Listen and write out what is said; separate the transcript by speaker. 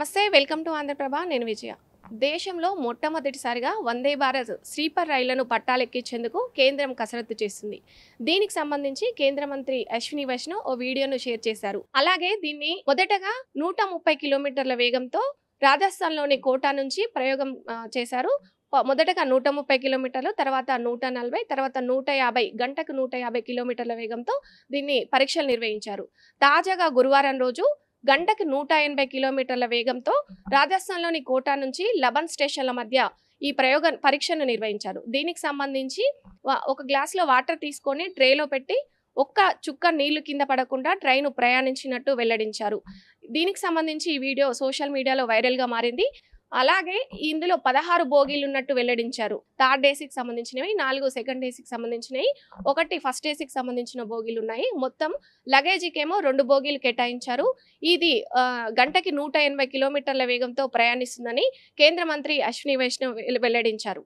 Speaker 1: నమస్తే welcome to Andhraprabha నేను విజయ దేశంలో మొట్టమొదటిసారిగా వందే భారత్ స్లీపర్ రైళ్లను పట్టాలెక్కించేందుకు కేంద్రం కసరత్తు చేస్తుంది. దీనికి సంబంధించి కేంద్ర మంత్రి అశ్విని వైష్ణవ్ ఓ వీడియోను షేర్ చేశారు. అలాగే దీన్ని మొదటగా 130 కిలోమీటర్ల వేగంతో రాజస్థాన్లోని కోటా నుంచి ప్రయోగం చేశారు. మొదటగా 130 కిలోమీటర్లు, తర్వాత 140, తర్వాత 150, గంటకు 150 కిలోమీటర్ల వేగంతో దీన్ని పరీక్షలు నిర్వహించారు. తాజాగా గురువారం రోజు గంటకు 180 కిలోమీటర్ల వేగంతో రాజస్థాన్లోని కోటా నుంచి లబన్ స్టేషన్ల మధ్య ఈ పరీక్షను నిర్వహించారు. దీనికి సంబంధించి ఒక గ్లాసులో వాటర్ తీసుకొని ట్రేలో పెట్టి ఒక్క చుక్క నీళ్లు కింద పడకుండా ట్రైన్ ప్రయాణించినట్టు వెల్లడించారు. దీనికి సంబంధించి ఈ వీడియో సోషల్ మీడియాలో వైరల్గా మారింది. అలాగే ఇందులో 16 బోగీలు ఉన్నట్టు వెల్లడించారు. థర్డ్ ఏసీకి సంబంధించినవి, 4 సెకండ్ ఏసీకి సంబంధించినవి, 1 ఫస్ట్ ఏసీకి సంబంధించిన బోగీలు ఉన్నాయి. మొత్తం లగేజీకేమో 2 బోగీలు కేటాయించారు. ఇది గంటకి 180 కిలోమీటర్ల వేగంతో ప్రయాణిస్తుందని కేంద్ర మంత్రి అశ్విని వైష్ణవ్ వెల్లడించారు.